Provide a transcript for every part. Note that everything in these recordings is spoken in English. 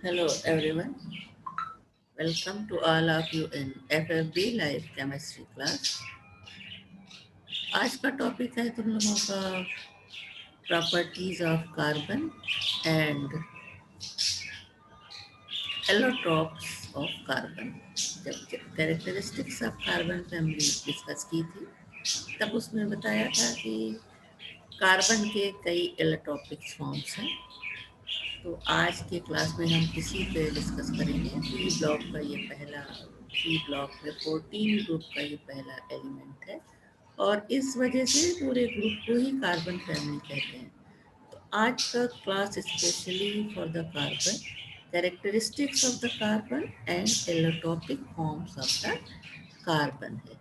Hello everyone, welcome to all of you in FFB live chemistry class. आज का topic है तुम लोगों का properties of carbon and allotropes of carbon. जब कैरेक्टरिस्टिक्स ऑफ कार्बन पे हमने डिस्कस की थी तब उसमें बताया था कि कार्बन के कई एलोट्रॉपिक फॉर्म्स हैं। तो आज के क्लास में हम इसी पे डिस्कस करेंगे। पी ब्लॉक का ये पहला, पी ब्लॉक में 14 ग्रुप का ये पहला एलिमेंट है और इस वजह से पूरे ग्रुप को ही कार्बन फैमिली कहते हैं। तो आज का class specially for the carbon, characteristics of the carbon and allotropic forms of the carbon है।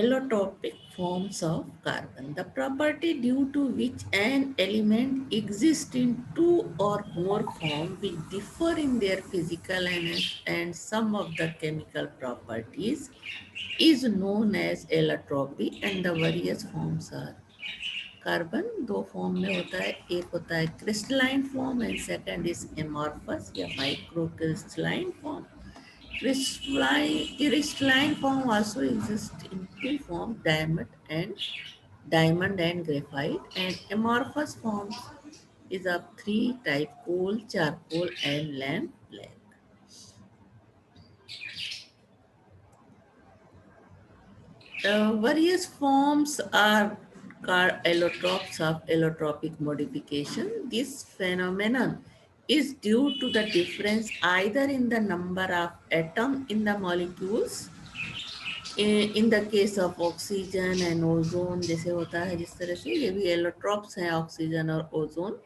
Allotropic forms of carbon, the property due to which an element exists in two or more forms which differ in their physical and some of the chemical properties is known as allotropy and the various forms are carbon दो form में होता है, एक होता है crystalline form and second is amorphous या micro crystalline form. Crystalline form also exists in two forms, diamond and graphite, and amorphous forms is of three type: coal, charcoal, and lamp black. Various forms are allotropes of allotropic modification. This phenomenon is due to the difference either in the number of atoms in the molecules in the case of oxygen and ozone, जैसे होता है जिस तरह से ये भी allotropes हैं, oxygen और ओजोन,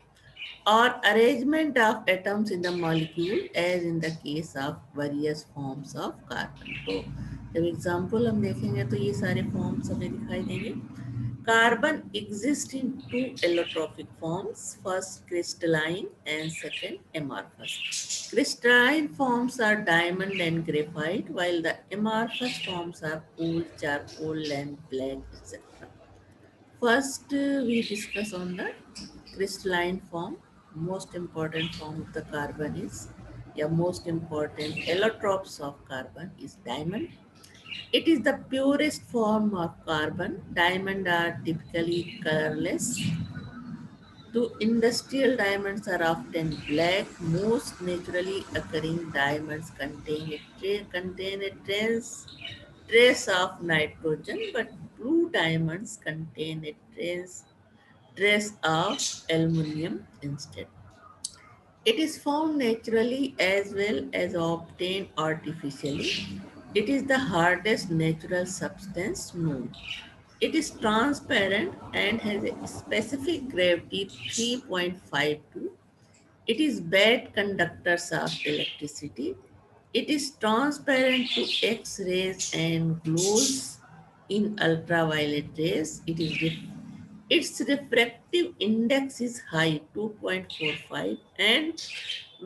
और arrangement of atoms in the molecule as in the case of various forms of carbon. तो जब एग्जांपल हम देखेंगे तो ये सारे फॉर्म्स हमें दिखाई देंगे। Carbon exist in two allotropic forms, first crystalline and second amorphous. Crystalline forms are diamond and graphite, while the amorphous forms are coal, charcoal, lamp black, etc. First, we discuss on the crystalline form. Most important form of the carbon is, yeah, most important allotropes of carbon is diamond. It is the purest form of carbon. Diamond are typically colorless. The industrial diamonds are often black. Most naturally occurring diamonds contain a trace of nitrogen, but blue diamonds contain a trace of aluminum instead. It is found naturally as well as obtained artificially. It is the hardest natural substance known. It is transparent and has a specific gravity 3.52. It is bad conductors of electricity. It is transparent to X-rays and glows in ultraviolet rays. Its refractive index is high, 2.45, and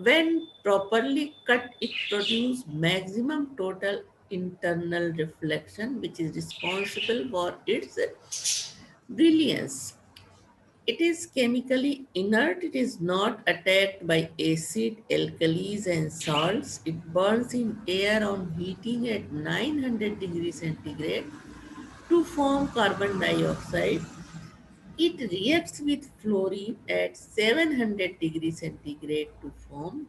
when properly cut, it produces maximum total internal reflection, which is responsible for its brilliance. It is chemically inert. It is not attacked by acid, alkalis, and salts. It burns in air on heating at 900 degrees centigrade to form carbon dioxide. It reacts with fluorine at 700 degrees centigrade to form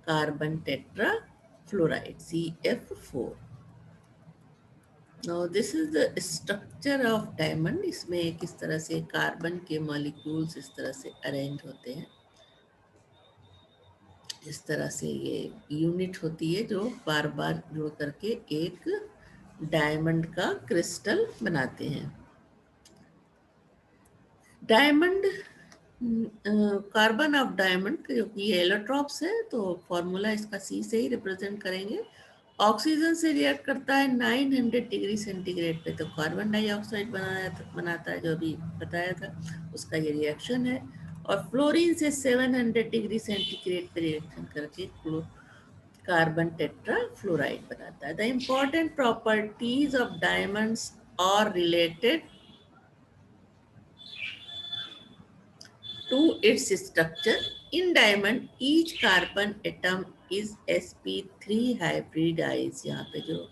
carbon tetrafluoride CF4. Now this is the structure of diamond. इसमें किस तरह से carbon के molecules इस तरह से arrange होते हैं। इस तरह से ये यूनिट होती है जो बार बार जुड़ करके एक डायमंड का क्रिस्टल बनाते हैं। डायमंड, कार्बन ऑफ डायमंड, क्योंकि ये एलोट्रॉप्स है तो फॉर्मूला इसका सी से ही रिप्रेजेंट करेंगे। ऑक्सीजन से रिएक्ट करता है 900 डिग्री सेंटीग्रेड पे, तो कार्बन डाइऑक्साइड बनाता है, जो अभी बताया था, उसका ये रिएक्शन है। और फ्लोरीन से 700 डिग्री सेंटीग्रेड पे रिएक्शन करके कार्बन टेट्रा फ्लोराइड बनाता है। The important properties of diamonds are related to its structure. In diamond, each carbon atom is sp3 hybridized. यहाँ पे जो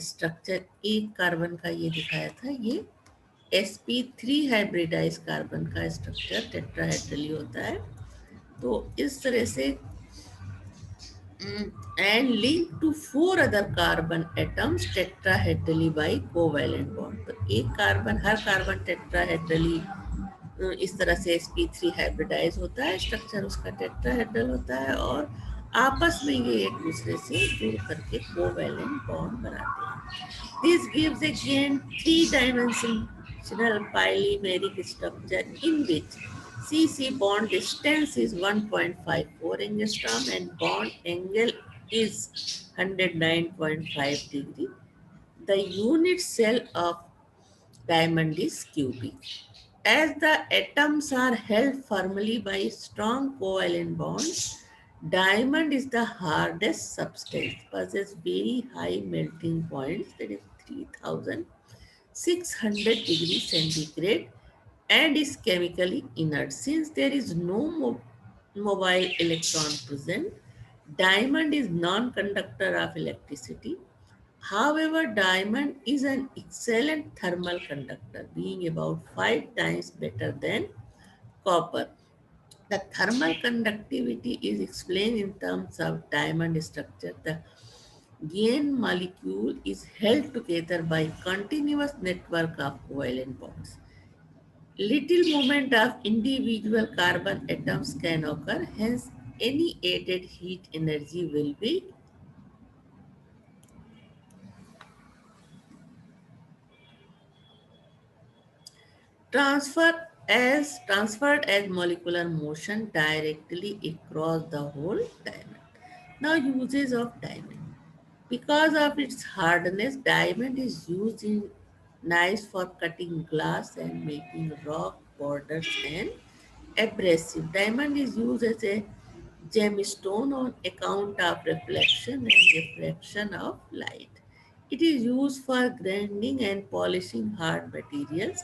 स्ट्रक्चर एक कार्बन का ये दिखाया था, ये sp3 हाइब्रिडाइज कार्बन का स्ट्रक्चर टेट्राहेड्रली होता है। तो इस तरह से and linked to four other carbon atoms tetrahedrally by covalent bond. तो एक कार्बन, हर कार्बन टेट्राहेड्रली इस तरह से sp3 हाइब्रिडाइज होता है, स्ट्रक्चर उसका टेट्राहेड्रल होता है, और आपस में ये एक दूसरे से जुड़ करके कोवैलेंट बॉन्ड बनाते हैं। This gives again three dimensional polymeric structure in which CC bond distance is 1.54 angstrom and bond angle is 109.5 degree. The unit cell of diamond is cubic. As the atoms are held firmly by strong covalent bonds, diamond is the hardest substance, possesses very high melting points, that is 3600 degrees centigrade, and is chemically inert. Since there is no mobile electron present, diamond is non-conductor of electricity. However, diamond is an excellent thermal conductor, being about 5 times better than copper. The thermal conductivity is explained in terms of diamond structure. The gain molecule is held together by continuous network of covalent bonds. Little movement of individual carbon atoms can occur, hence any added heat energy will be transferred as molecular motion directly across the whole diamond. Now, uses of diamond. Because of its hardness, diamond is used in knives for cutting glass and making rock borders and abrasive. Diamond is used as a gemstone on account of reflection and refraction of light. It is used for grinding and polishing hard materials.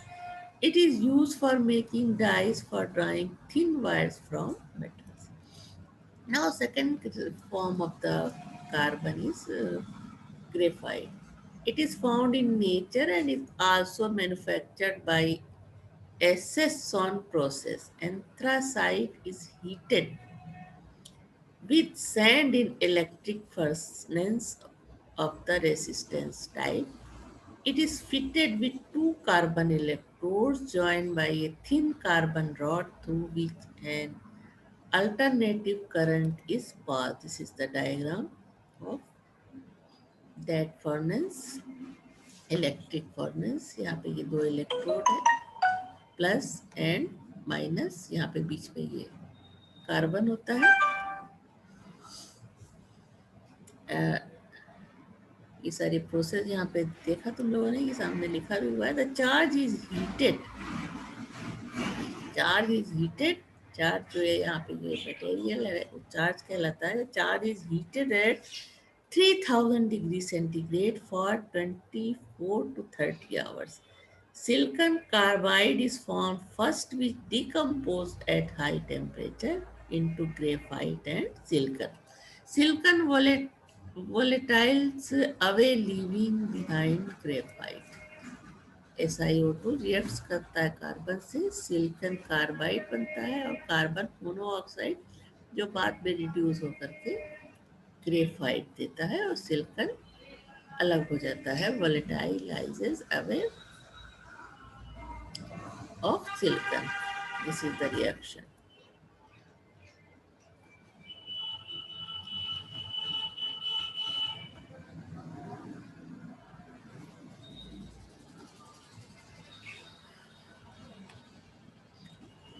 It is used for making dyes for drawing thin wires from metals. Now, second form of the carbon is graphite. It is found in nature and is also manufactured by Sesson process. Anthracite is heated with sand in electric furnace of the resistance type. It is fitted with two carbon electrodes joined by a thin carbon rod through which an alternative current is passed. This is the diagram of that furnace, electric furnace. यहाँ पे ये दो electrode है, plus and minus, यहाँ पे बीच में ये carbon होता है। ये सारी प्रोसेस यहाँ पे देखा तुम लोगों ने, ये सामने लिखा भी हुआ है। The charge is heated, charge is heated, charge जो है यहाँ पे ये मटेरियल है वो चार्ज कहलाता है। Charge is heated at 3000 degree centigrade for 24 to 30 hours. Silicon carbide is formed first, which decomposed at high temperature into graphite and silicon. Silicon volatiles away, leaving behind graphite. SiO2 reacts करता है carbon से, silicon carbide बनता है, और carbon monoxide जो बाद में reduce होकर के ग्रेफाइट देता है, और सिलिकॉन अलग हो जाता है, वोलेटाइलाइजेस away of silicon. This is the reaction.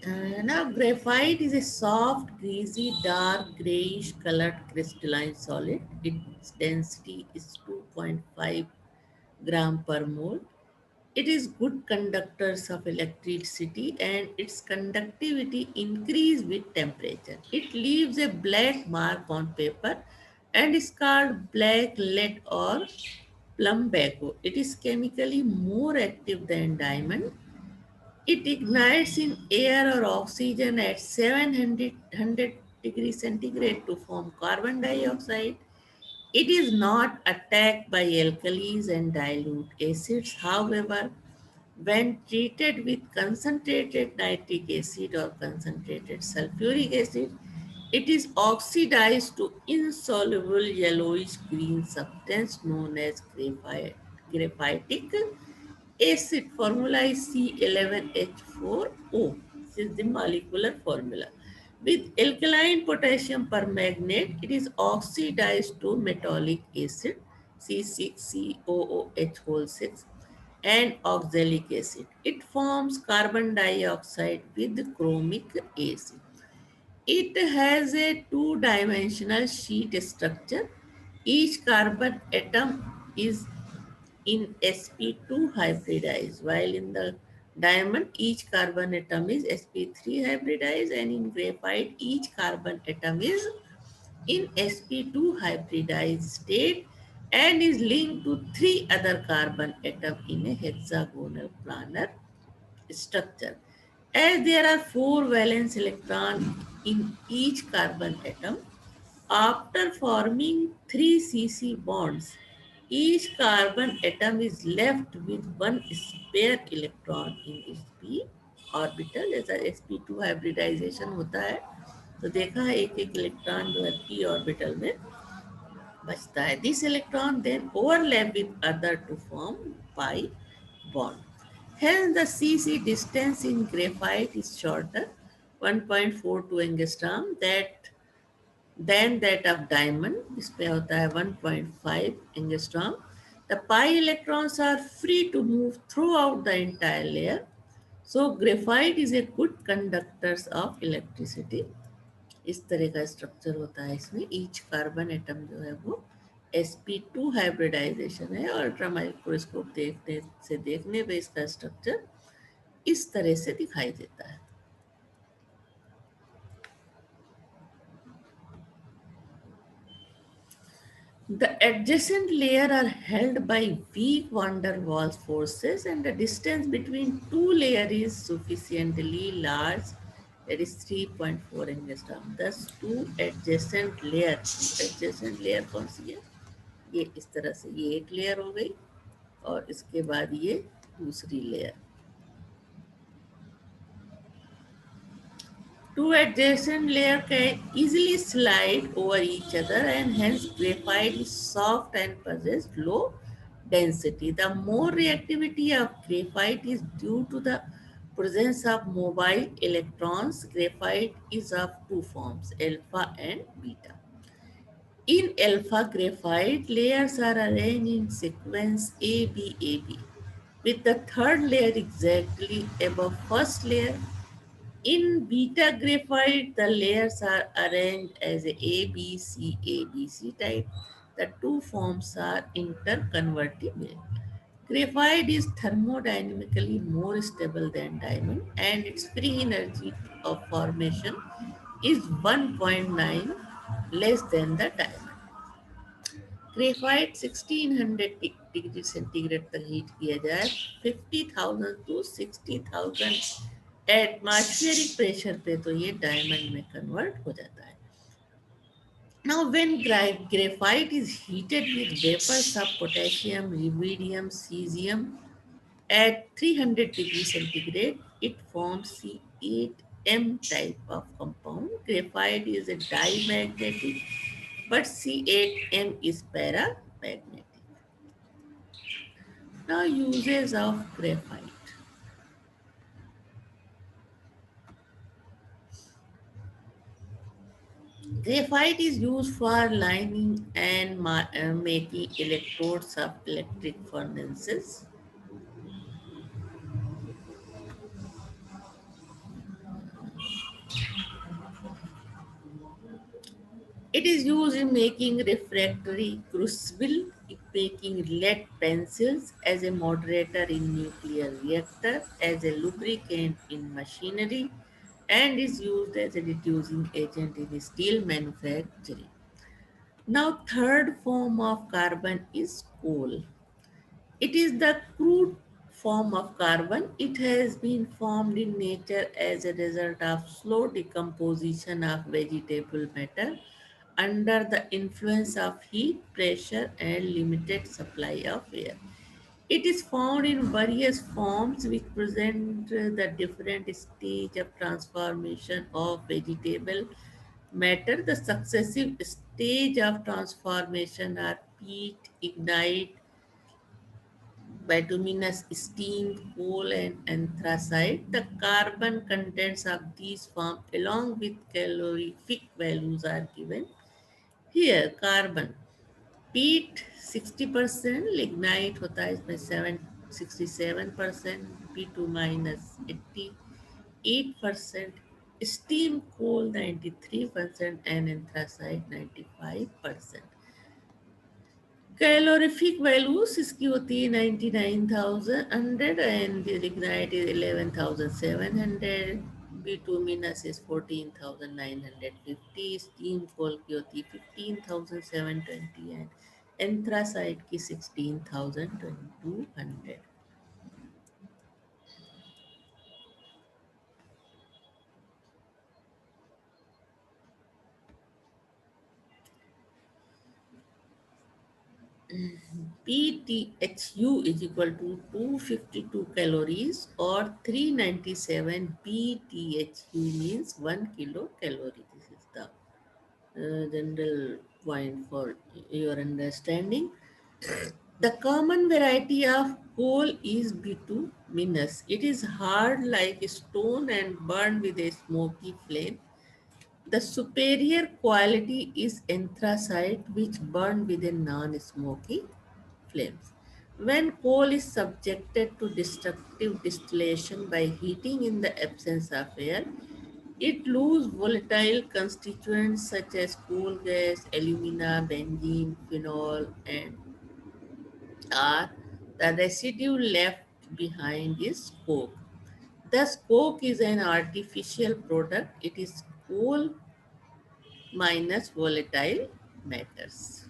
Now, graphite is a soft, greasy, dark, grayish colored crystalline solid. Its density is 2.5 gram per mole. It is good conductors of electricity and its conductivity increase with temperature. It leaves a black mark on paper and is called black lead or plumbago. It is chemically more active than diamond. It ignites in air or oxygen at 700 degrees centigrade to form carbon dioxide. It is not attacked by alkalis and dilute acids. However, when treated with concentrated nitric acid or concentrated sulfuric acid, it is oxidized to insoluble yellowish green substance known as graphitic acid. Formula is C11H4O. This is the molecular formula. With alkaline potassium permanganate, it is oxidized to metallic acid C6COOH whole 6 and oxalic acid. It forms carbon dioxide with chromic acid. It has a two-dimensional sheet structure. Each carbon atom is in sp2 hybridized, while in the diamond each carbon atom is sp3 hybridized, and in graphite each carbon atom is in sp2 hybridized state and is linked to three other carbon atom in a hexagonal planar structure. As there are four valence electrons in each carbon atom, after forming three CC bonds, each carbon atom is left with one spare electron in its p orbital. जैसा sp2 hybridisation होता है तो देखा है एक एक electron जो है p ऑर्बिटल में बचता है. This electron then overlap with other to form pi bond. Hence, the CC distance in graphite is shorter, 1.42 angstrom, than that of diamond. इसमें होता है 1.5 angstrom. The pi electrons are free to move throughout the entire layer. So, graphite is a good conductor of electricity. इस तरह का structure होता है इसमें. Each carbon atom जो है वो sp2 हाइब्रिडाइजेशन है और अल्ट्रा माइक्रोस्कोप देखने पे इसका स्ट्रक्चर इस तरह से दिखाई देता है. The adjacent layer are held by weak van der Waals forces and the distance between two layers is sufficiently large, that is 3.4 angstrom. Thus two adjacent layer कौन सी है? ये इस तरह से ये एक लेयर हो गई और इसके बाद ये दूसरी layer. Two adjacent layers can easily slide over each other and hence graphite is soft and possesses low density. The more reactivity of graphite is due to the presence of mobile electrons. Graphite is of two forms, alpha and beta. In alpha graphite, layers are arranged in sequence ABAB, with the third layer exactly above first layer. In beta graphite, the layers are arranged as a ABC ABC type. The two forms are interconvertible. Graphite is thermodynamically more stable than diamond and its free energy of formation is 1.9 less than the diamond. Graphite 1600 degree centigrade तक heat किया जाए 50,000 to 60,000 atmospheric pressure पे तो ये diamond में convert हो जाता है. Now, when graphite is heated with vapors of potassium, rubidium, cesium at 300 degrees centigrade, it forms C8M type of compound. Graphite is a dimagnetic, but C8M is paramagnetic. Now, uses of graphite. Graphite is used for lining and making electrodes of electric furnaces. It is used in making refractory crucible, making lead pencils, as a moderator in nuclear reactor, as a lubricant in machinery, and is used as a reducing agent in steel manufacturing. Now, third form of carbon is coal. It is the crude form of carbon. It has been formed in nature as a result of slow decomposition of vegetable matter under the influence of heat, pressure, and limited supply of air. It is found in various forms which present the different stage of transformation of vegetable matter. The successive stage of transformation are peat, ignite, bituminous steam, coal, and anthracite. The carbon contents of these forms along with calorific values are given. Here, carbon peat 60%, lignite होता है इसमें 67%, P2 minus 88%, steam coal 93%, and anthracite 95%. Calorific values इसकी होती है 99,100 and lignite is 11,700. Bituminous is 14,950. Steam coal की होती है 15,720 and anthracite की 16,200. BTHU is equal to 252 calories or 397 BTHU means 1 kilocalorie. This is the general point for your understanding. The common variety of coal is bituminous. It is hard like stone and burned with a smoky flame. The superior quality is anthracite, which burned with a non-smoky flames. When coal is subjected to destructive distillation by heating in the absence of air, it loses volatile constituents such as coal gas, alumina, benzene, phenol, and are the residue left behind is coke. Thus, coke is an artificial product. It is coal minus volatile matters.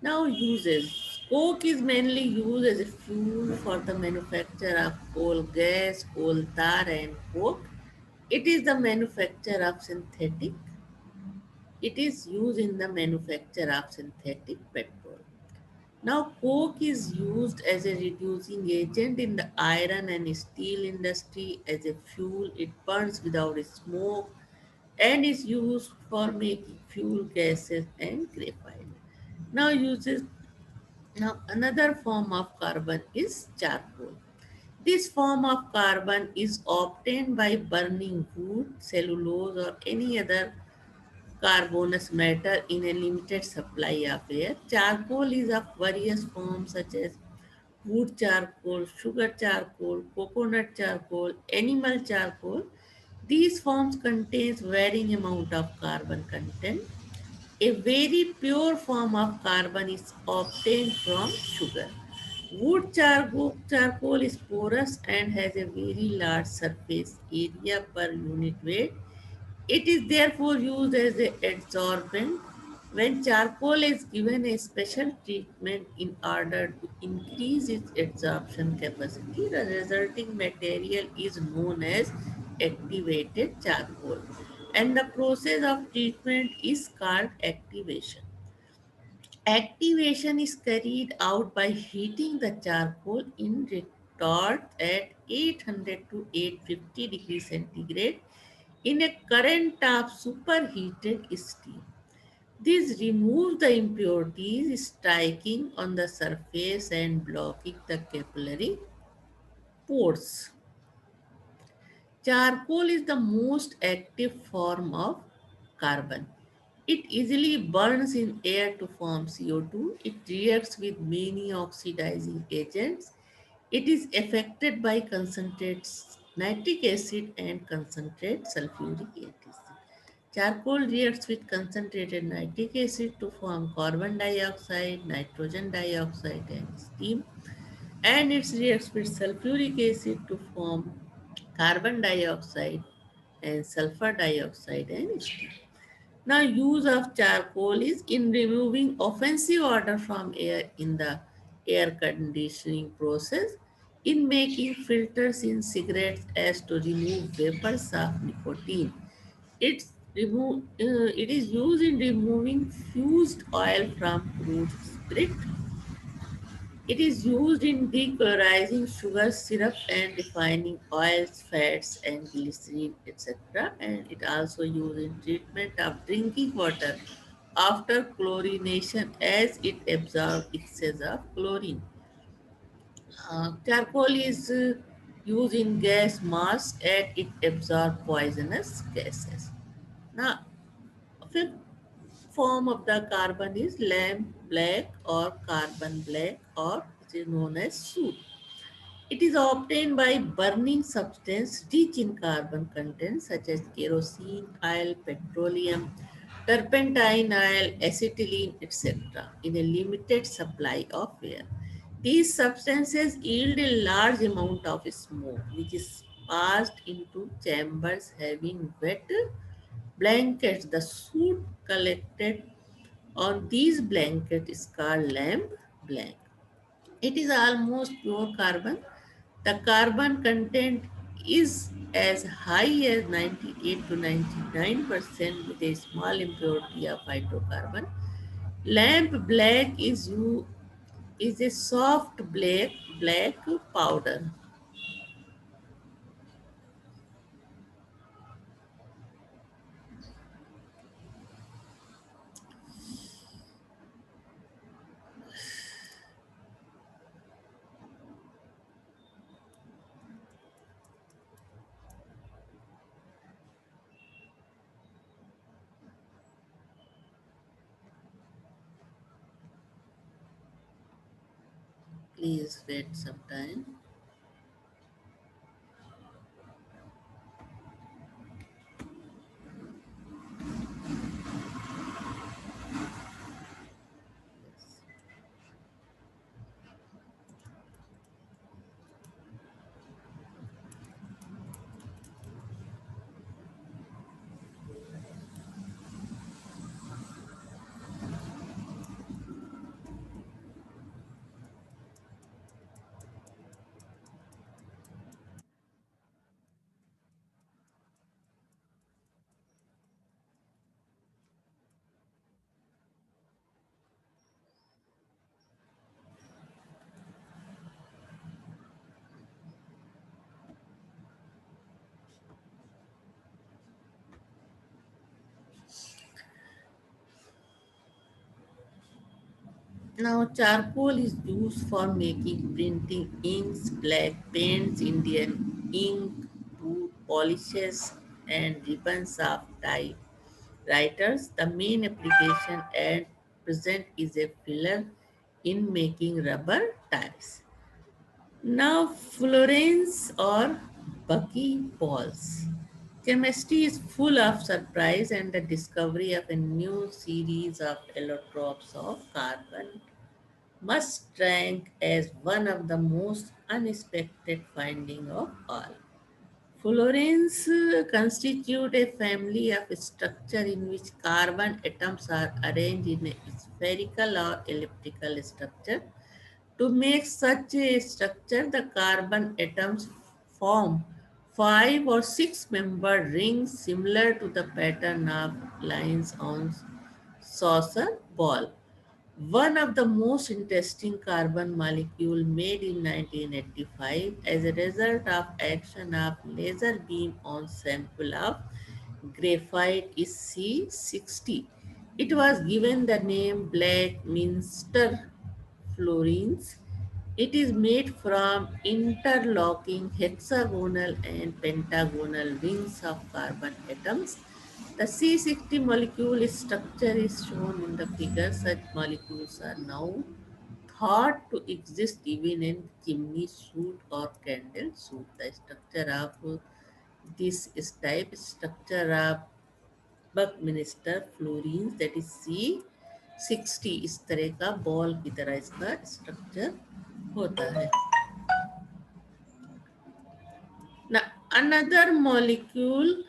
Now, uses. Coke is mainly used as a fuel for the manufacture of coal gas, coal tar, and coke. It is the manufacture of synthetic. It is used in the manufacture of synthetic petrol. Now, coke is used as a reducing agent in the iron and steel industry as a fuel. It burns without smoke and is used for making fuel gases and graphite. Now, uses now another form of carbon is charcoal. This form of carbon is obtained by burning wood, cellulose, or any other carbonous matter in a limited supply of air. Charcoal is of various forms such as wood charcoal, sugar charcoal, coconut charcoal, animal charcoal. These forms contains varying amount of carbon content. A very pure form of carbon is obtained from sugar. Wood charcoal is porous and has a very large surface area per unit weight. It is therefore used as an adsorbent. When charcoal is given a special treatment in order to increase its adsorption capacity, the resulting material is known as activated charcoal, and the process of treatment is called activation. Activation is carried out by heating the charcoal in retort at 800 to 850 degrees centigrade in a current of superheated steam. This removes the impurities striking on the surface and blocking the capillary pores. Charcoal is the most active form of carbon. It easily burns in air to form CO2. It reacts with many oxidizing agents. It is affected by concentrates nitric acid and concentrate sulfuric acid. Charcoal reacts with concentrated nitric acid to form carbon dioxide, nitrogen dioxide, and steam, and it reacts with sulfuric acid to form carbon dioxide and sulfur dioxide and steam. Now, use of charcoal is in removing offensive odor from air in the air conditioning process, in making filters in cigarettes as to remove vapors of nicotine. It is used in removing fused oil from crude spirit. It is used in decolorizing sugar syrup and refining oils, fats, and glycerin, etc. And it also used in treatment of drinking water after chlorination as it absorbs excess of chlorine. Charcoal is used in gas masks and it absorbs poisonous gases. Now, fifth form of the carbon is lamp black or carbon black, or it is known as soot. It is obtained by burning substance rich in carbon content such as kerosene, oil, petroleum, turpentine oil, acetylene, etc. in a limited supply of air. These substances yield a large amount of smoke which is passed into chambers having wet blankets. The soot collected on these blankets is called lamp black. It is almost pure carbon. The carbon content is as high as 98 to 99% with a small impurity of hydrocarbon. Lamp black is a soft black powder. Please wait some time. Now, charcoal is used for making printing inks, black paints, Indian ink, boot polishes, and ribbons of typewriters. The main application at present is a filler in making rubber ties. Now, Florence or Bucky balls. Chemistry is full of surprise and the discovery of a new series of allotropes of carbon must rank as one of the most unexpected findings of all. Fluorines constitute a family of structure in which carbon atoms are arranged in a spherical or elliptical structure. To make such a structure, the carbon atoms form five or six membered rings similar to the pattern of lines on saucer ball. One of the most interesting carbon molecule made in 1985 as a result of action of laser beam on sample of graphite is C60. It was given the name Black Minster fluorines. It is made from interlocking hexagonal and pentagonal rings of carbon atoms. The C60 molecule structure is shown in the figure. Such molecules are now thought to exist even in chimney soot or candle soot. The structure of this is type structure of buckminsterfullerene that is C60, इस तरह का ball की तरह इसका structure होता है. Now, another molecule,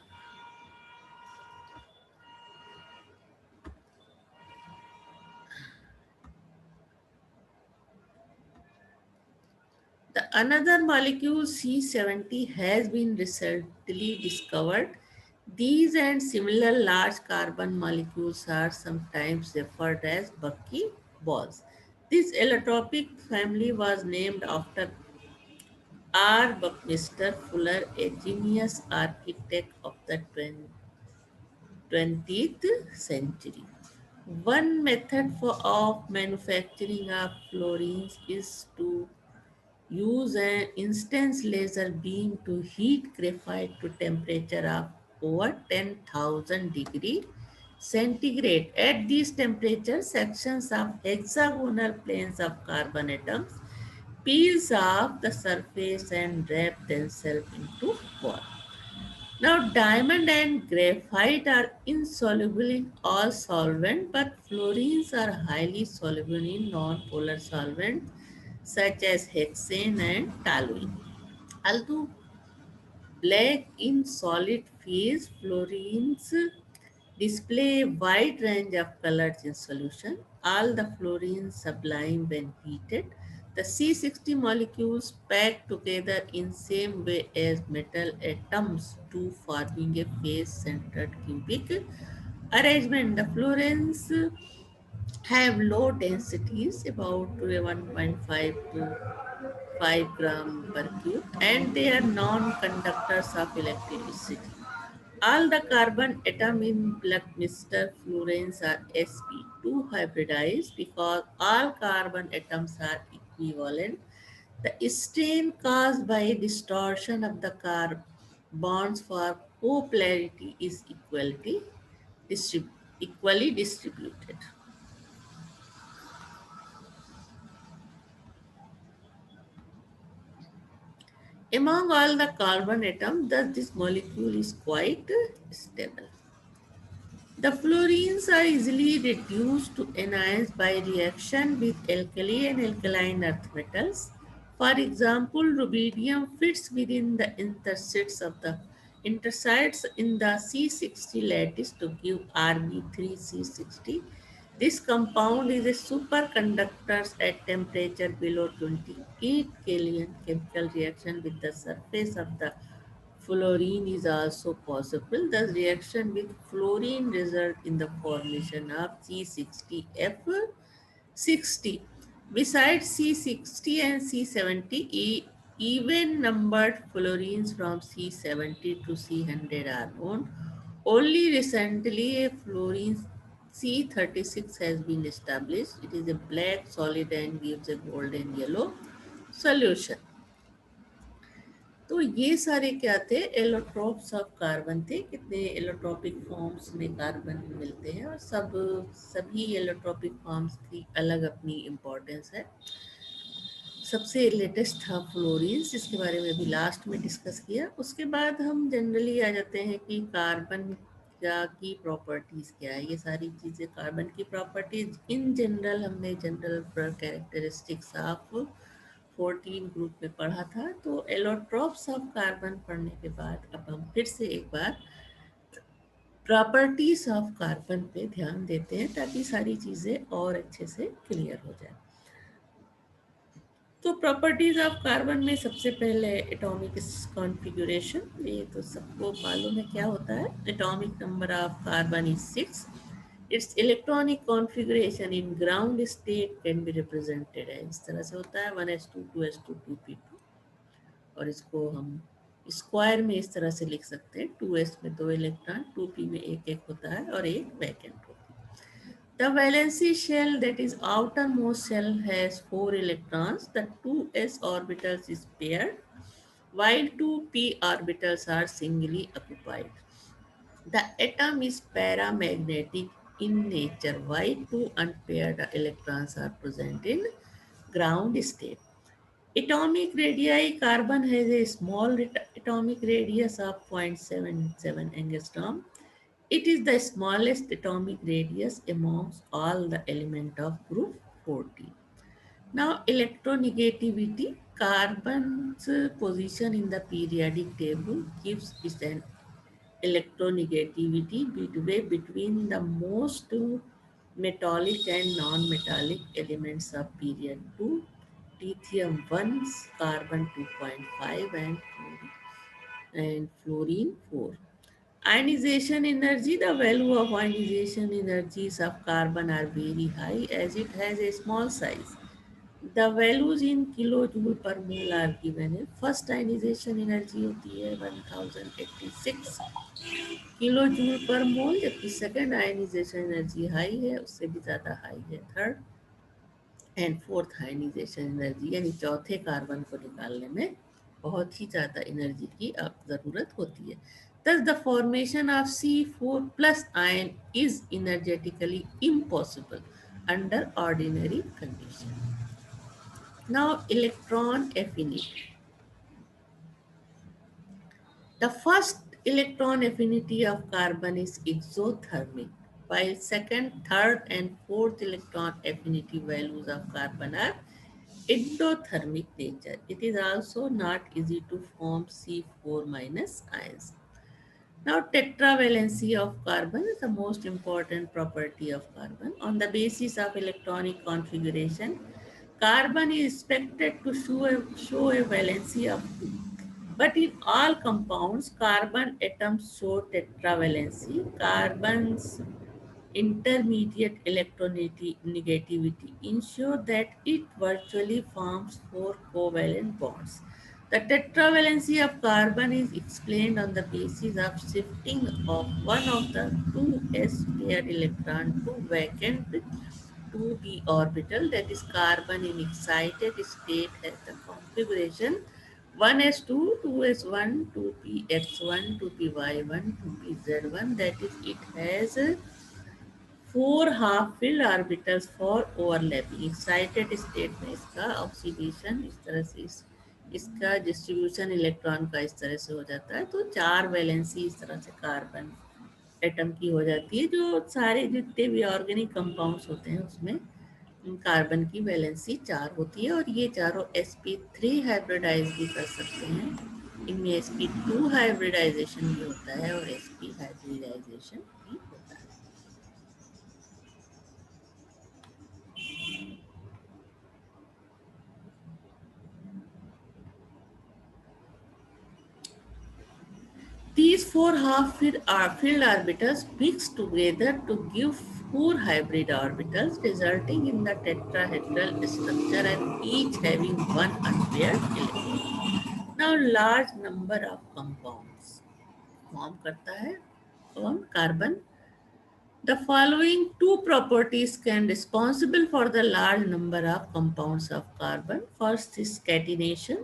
the another molecule C70 has been recently discovered. These and similar large carbon molecules are sometimes referred as Bucky balls. This allotropic family was named after R. Buckminster Fuller, a genius architect of the 20th century. One method of manufacturing of fluorines is to use an instance laser beam to heat graphite to temperature of over 10,000 degree centigrade. At these temperatures, sections of hexagonal planes of carbon atoms peels off the surface and wrap themselves into ball. Now, diamond and graphite are insoluble in all solvent, but fluorines are highly soluble in non-polar solvents such as hexane and toluene. Although black in solid phase, fluorines display a wide range of colors in solution. All the fluorines sublime when heated. The C60 molecules pack together in same way as metal atoms to forming a face-centered cubic arrangement. The fluorines have low densities, about 1.5 to 5 gram per cube, and they are non-conductors of electricity. All the carbon atom in Buckminster fluorines are sp2 hybridized because all carbon atoms are equivalent. The strain caused by distortion of the bonds for copolarity is equally distributed. Among all the carbon atoms, thus this molecule is quite stable. The fluorines are easily reduced to anions by reaction with alkali and alkaline earth metals. For example, rubidium fits within the intersites in the C60 lattice to give Rb3C60. This compound is a superconductor at temperature below 28 Kelvin. Chemical reaction with the surface of the fluorine is also possible. The reaction with fluorine result in the formation of C60F60. Besides C60 and C70, even numbered fluorines from C70 to C100 are known. Only recently a fluorine C36 has been established. It is a black solid and gives a golden yellow solution. तो ये सारे क्या थे, allotropes of carbon थे. कितने allotropic forms में carbon मिलते हैं और सभी एलोट्रोपिक फॉर्म्स की अलग अपनी इम्पोर्टेंस है. सबसे लेटेस्ट था फ्लोरीन्स, जिसके बारे में अभी लास्ट में डिस्कस किया. उसके बाद हम जनरली आ जाते हैं कि कार्बन की प्रॉपर्टीज़ क्या है. ये सारी चीज़ें कार्बन की प्रॉपर्टीज इन जनरल हमने जनरल कैरेक्टरिस्टिक्स ऑफ 14 ग्रुप में पढ़ा था. तो एलोट्रॉप्स ऑफ कार्बन पढ़ने के बाद अब हम फिर से एक बार प्रॉपर्टीज ऑफ कार्बन पे ध्यान देते हैं ताकि सारी चीज़ें और अच्छे से क्लियर हो जाए. तो प्रॉपर्टीज ऑफ कार्बन में सबसे पहले एटॉमिक कॉन्फ़िगरेशन. ये तो सबको मालूम है क्या होता है. Atomic number of carbon is 6. It's electronic configuration in ground state can be represented है. इस तरह से होता है 1s2 2s2 2p2. और इसको हम स्क्वायर में इस तरह से लिख सकते हैं. 2s में 2 इलेक्ट्रॉन, 2p में एक एक होता है और एक वैकेंट होता है. The valency shell, that is outermost shell, has 4 electrons. The 2s orbitals is paired, while 2p orbitals are singly occupied. The atom is paramagnetic in nature. Why? Two unpaired electrons are present in ground state. Atomic radii. Carbon has a small atomic radius of 0.77 angstrom. It is the smallest atomic radius amongst all the element of group 14. Now, electronegativity, carbon's position in the periodic table gives it an electronegativity midway between the most metallic and non-metallic elements of period 2, lithium 1, carbon 2.5 and fluorine 4. Ionization energy, the value of ionization energies of carbon are very high as it has a small size. The values in kilojoule per mole are given है. First ionization energy होती है 1086 kilo joule पर मोल, जबकि second ionization energy high है, उससे भी ज़्यादा high है third and fourth ionization energy, यानी चौथे कार्बन को निकालने में बहुत ही ज़्यादा एनर्जी की अब ज़रूरत होती है. Thus, the formation of C4 plus ion is energetically impossible under ordinary conditions. Now, electron affinity. The first electron affinity of carbon is exothermic, while second, third, and fourth electron affinity values of carbon are endothermic nature. It is also not easy to form C4 minus ions. Now, tetravalency of carbon is the most important property of carbon. On the basis of electronic configuration, carbon is expected to show a valency of 2. But in all compounds, carbon atoms show tetravalency. Carbon's intermediate electronegativity ensure that it virtually forms four covalent bonds. The tetravalency of carbon is explained on the basis of shifting of one of the two s paired electron to vacant 2p orbital, that is carbon in excited state has the configuration 1s2, 2s1, 2px1, 2py1, 2pz1, that is it has four half filled orbitals for overlapping. Excited state में इसका oxidation इस तरह से इसका distribution electron का इस तरह से हो जाता है. तो चार वैलेंसी इस तरह से कार्बन एटम की हो जाती है. जो सारे जितने भी ऑर्गेनिक कंपाउंड्स होते हैं उसमें कार्बन की वैलेंसी चार होती है. और ये चारों sp3 हाइब्रिडाइज भी कर सकते हैं. इनमें sp2 हाइब्रिडाइजेशन भी होता है और sp हाइब्रिडाइजेशन भी होता है. These four half-filled orbitals mix together to give four hybrid orbitals, resulting in the tetrahedral structure and each having one unpaired electron. Now, large number of compounds form करता है on carbon. The following two properties can responsible for the large number of compounds of carbon. First is catenation.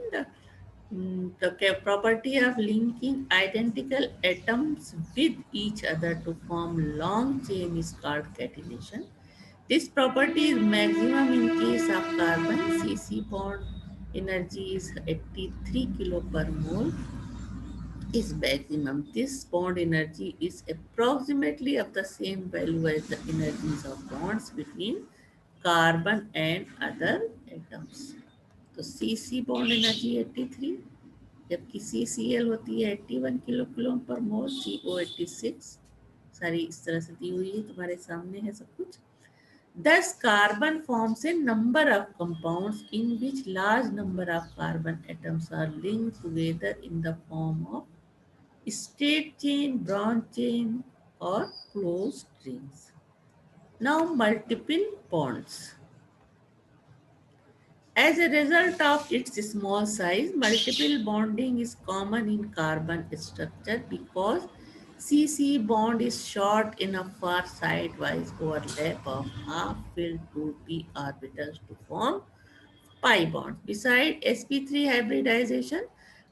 The property of linking identical atoms with each other to form long chain is called catenation. This property is maximum in case of carbon. CC bond energy is 83 kilo per mole is maximum. This bond energy is approximately of the same value as the energies of bonds between carbon and other atoms. तो CC bond energy 83, जबकि CCl होती है 81 kilo coulomb per मोल, CO 86. सारी इस तरह से दी हुई है, तुम्हारे सामने है सब कुछ. Thus, carbon forms a number of compounds in which large number of carbon atoms are linked together in the form of straight chain, branch chain, or closed rings. Now, multiple bonds. As a result of its small size, multiple bonding is common in carbon structure because CC bond is short enough for sidewise overlap of half-filled 2p orbitals to form pi bonds. Besides sp3 hybridization,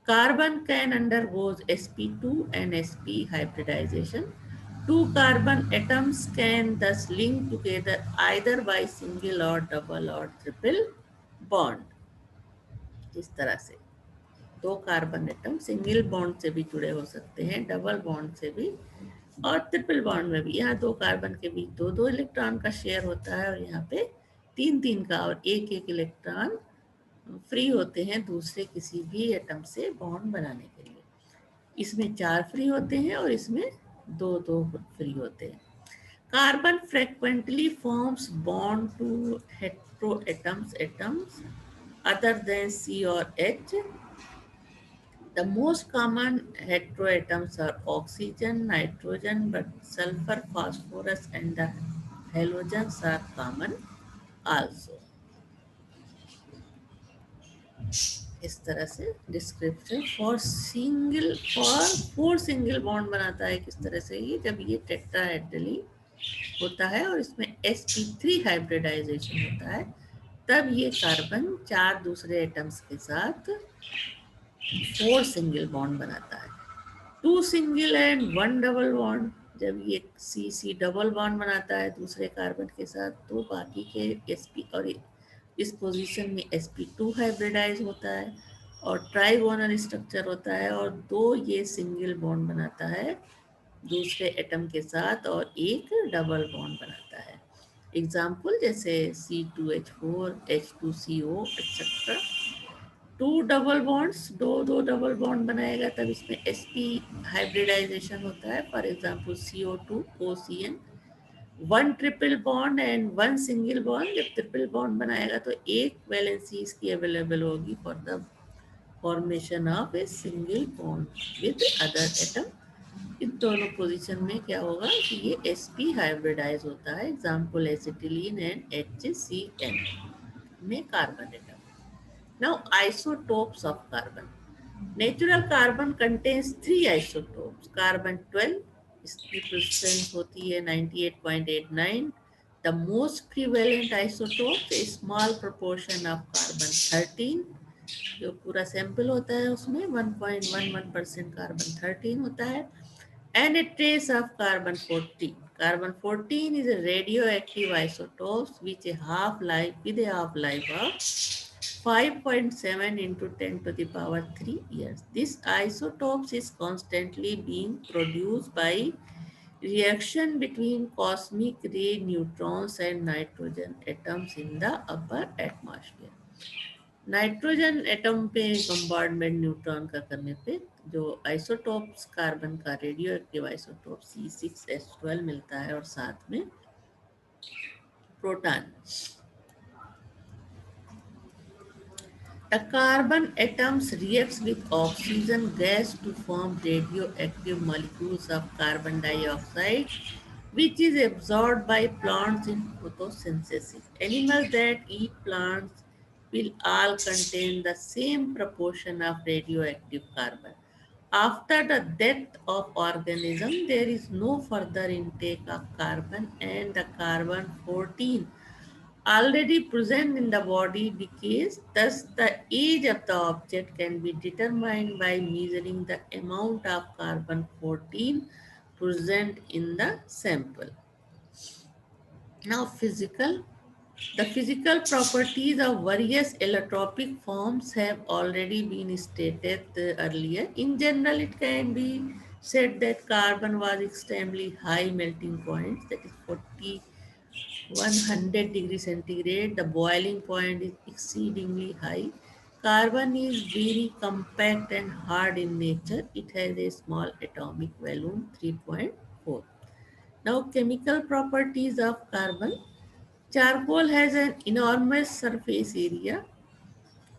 carbon can undergo sp2 and sp hybridization. Two carbon atoms can thus link together either by single or double or triple bond. इस तरह से दो carbon atom single bond से भी जुड़े हो सकते हैं, डबल बॉन्ड से भी और ट्रिपल बॉन्ड में भी यहाँ दो कार्बन के बीच दो दो इलेक्ट्रॉन का शेयर होता है और यहाँ पे तीन तीन का, और एक एक इलेक्ट्रॉन फ्री होते हैं दूसरे किसी भी एटम से बॉन्ड बनाने के लिए। इसमें चार फ्री होते हैं और इसमें दो दो फ्री होते हैं। Carbon frequently forms bond to atoms other than C or H. The most common heteroatoms are oxygen, nitrogen, but sulfur, phosphorus, and the halogens are common also. इस तरह से description for four single bond बनाता है किस तरह से, ये जब ये टेट्राहेड्रली होता है और इसमें sp3 हाइब्रिडाइजेशन होता है, तब ये कार्बन चार दूसरे एटम्स के साथ फोर सिंगल बॉन्ड बनाता है। Two single and one double bond, जब ये सी सी डबल बॉन्ड बनाता है दूसरे कार्बन के साथ, तो बाकी के sp और इस पोजीशन में sp2 हाइब्रिडाइज होता है और ट्राइगोनल स्ट्रक्चर होता है, और दो ये सिंगल बॉन्ड बनाता है दूसरे एटम के साथ और एक डबल बॉन्ड बनाता है। एग्जाम्पल जैसे C2H4, H2CO etcetera. To double bonds, दो दो डबल बॉन्ड बनाएगा तब इसमें sp हाइब्रिडाइजेशन होता है। For example CO2 OCN। One triple bond and one single bond, जब ट्रिपल बॉन्ड बनाएगा तो एक वैलेंसी इसकी अवेलेबल होगी for the formation of a single bond with other atom. इन दोनों पोजीशन में क्या होगा कि ये sp हाइब्रिडाइज होता है। एग्जाम्पल एसिटिलीन एंड HCN में carbon atom. Now isotopes of carbon. Natural carbon contains three isotopes. Carbon 12, इसकी प्रेजेंस होती है 98.89। The most prevalent isotope, A small proportion of carbon 13, जो पूरा सैंपल होता है उसमें 1.11% कार्बन 13 होता है। And a trace of carbon 14. Carbon 14 is a radioactive isotope which a half-life with a half-life of 5.7 into 10 to the power 3 years. This isotope is constantly being produced by reaction between cosmic ray neutrons and nitrogen atoms in the upper atmosphere. Nitrogen atom पे compartment neutron का करने पे जो isotopes carbon का radio active isotope C6H12 मिलता है, और साथ में proton. The carbon atoms reacts with oxygen gas to form radioactive molecules of carbon dioxide, which is absorbed by plants in photosynthesis. Animals that eat plants will all contain the same proportion of radioactive carbon. After the death of organism, there is no further intake of carbon, and the carbon 14 already present in the body decays. Thus, the age of the object can be determined by measuring the amount of carbon 14 present in the sample. Now, the physical properties of various allotropic forms have already been stated earlier. In general, it can be said that carbon was extremely high melting point, that is 100 degrees centigrade. The boiling point is exceedingly high. Carbon is very compact and hard in nature. It has a small atomic volume 3.4. Now, chemical properties of carbon. Charcoal has an enormous surface area,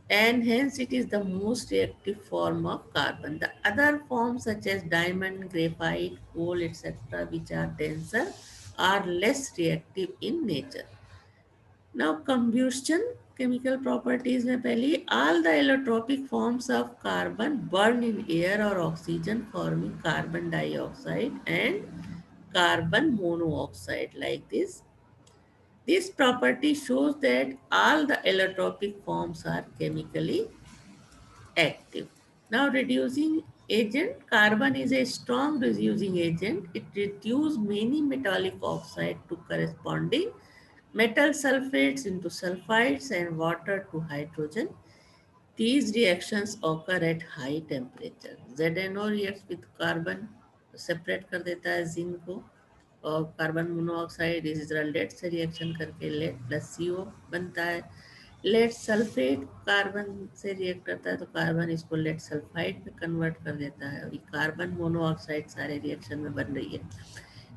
and hence it is the most reactive form of carbon. The other forms such as diamond, graphite, coal, etc., which are denser, are less reactive in nature. Now combustion, chemical properties में पहली, all the allotropic forms of carbon burn in air or oxygen forming carbon dioxide and carbon monoxide like this. This property shows that all the allotropic forms are chemically active. Now reducing agent, carbon is a strong reducing agent. It reduces many metallic oxide to corresponding metal sulfates into sulfides and water to hydrogen. These reactions occur at high temperature. ZNO reacts with carbon separate कर देता है zinc को। और carbon monoxide इस तरह lead से reaction करके lead plus CO बनता है। लेड सल्फेट कार्बन से रिएक्ट करता है तो कार्बन इसको लेड सल्फाइड में कन्वर्ट कर देता है, और ये कार्बन मोनोऑक्साइड सारे रिएक्शन में बन रही है।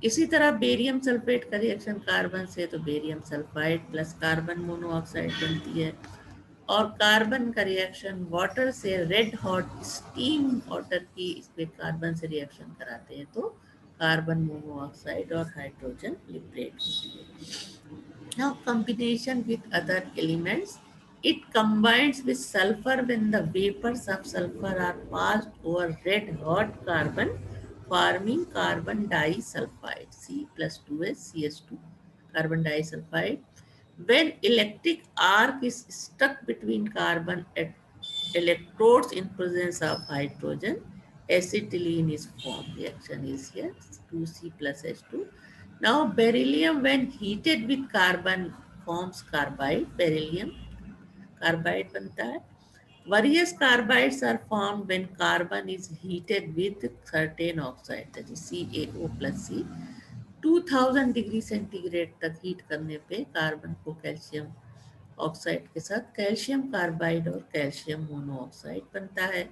इसी तरह बेरियम सल्फेट का रिएक्शन कार्बन से तो barium sulphide plus carbon monoxide बनती है। और कार्बन का रिएक्शन वाटर से, रेड हॉट स्टीम वाटर की इसमें कार्बन से रिएक्शन कराते हैं तो कार्बन मोनोऑक्साइड और हाइड्रोजन लिबरेट होती है। Now combination with other elements, it combines with sulfur when the vapors of sulfur are passed over red hot carbon, forming carbon disulfide, C plus 2S CS2, carbon disulfide. When electric arc is stuck between carbon electrodes in presence of hydrogen, acetylene is formed. Reaction is here, 2C plus H2. Now beryllium when heated with carbon forms carbide, beryllium carbide बनता है. Various carbides are formed when carbon is heated with certain oxide, that is CaO plus C. 2000 degree centigrade तक heat करने पे carbon को calcium oxide के साथ calcium carbide और calcium monoxide बनता है।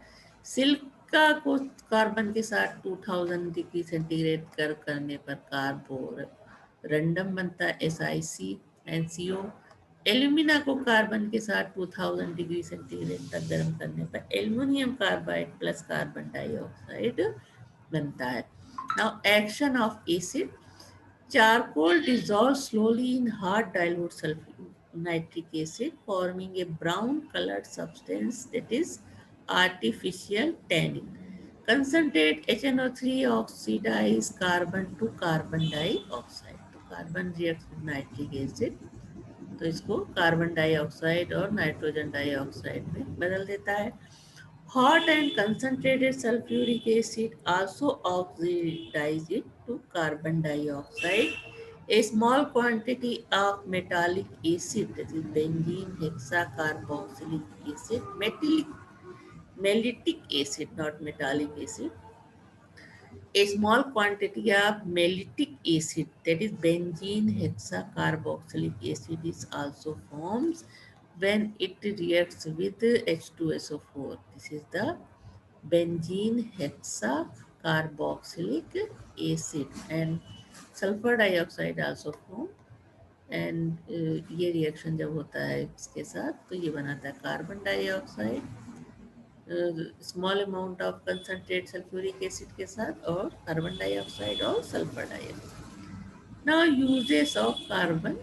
सिलिका को कार्बन के साथ 2000 डिग्री सेंटीग्रेड करने पर कार्बोरंडम बनता है, SiC NCO। एल्यूमिना को कार्बन के साथ 2000 डिग्री सेंटीग्रेड तक गर्म करने पर aluminium carbide plus carbon dioxide बनता है। Now action of acid, charcoal dissolves slowly in hard dilute nitric acid, forming a brown colored substance that is artificial tannin. Concentrate HNO3 oxidize carbon to carbon dioxide. तो carbon reacts with nitric acid, तो इसको carbon dioxide और nitrogen dioxide में बदल देता है। Hot and concentrated sulfuric acid also oxidize it to carbon dioxide. A small quantity of metallic acid, that is benzene hexacarboxylic acid, mellitic acid, not metallic acid. A small quantity of mellitic acid, that is benzene hexacarboxylic acid, is also formed when it reacts with H2SO4. This is the benzene hexacarboxylic acid, and sulfur dioxide also formed. And ये reaction जब होता है इसके साथ तो ये बनाता है carbon dioxide, small amount of concentrate sulphuric acid के साथ, और कार्बन डाइऑक्साइड और sulphur dioxide. Now uses of carbon,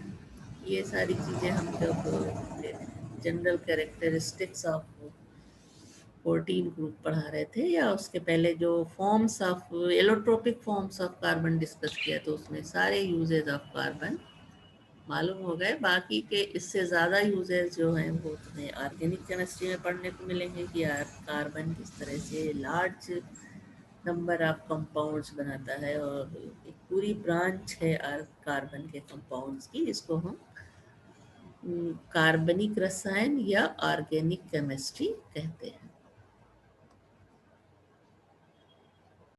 ये सारी चीज़ें हम जब जनरल कैरेक्टरिस्टिक्स ऑफ 14 ग्रुप पढ़ा रहे थे, या उसके पहले जो forms of allotropic forms of carbon discuss किया तो उसमें सारे यूजेज ऑफ कार्बन मालूम हो गए। बाकी के इससे ज़्यादा यूजेस जो हैं वो तुम्हें ऑर्गेनिक केमिस्ट्री में पढ़ने को मिलेंगे कि यार कार्बन किस तरह से लार्ज नंबर ऑफ कंपाउंड्स बनाता है, और एक पूरी ब्रांच है कार्बन के कंपाउंड्स की, जिसको हम कार्बनिक रसायन या ऑर्गेनिक केमिस्ट्री कहते हैं।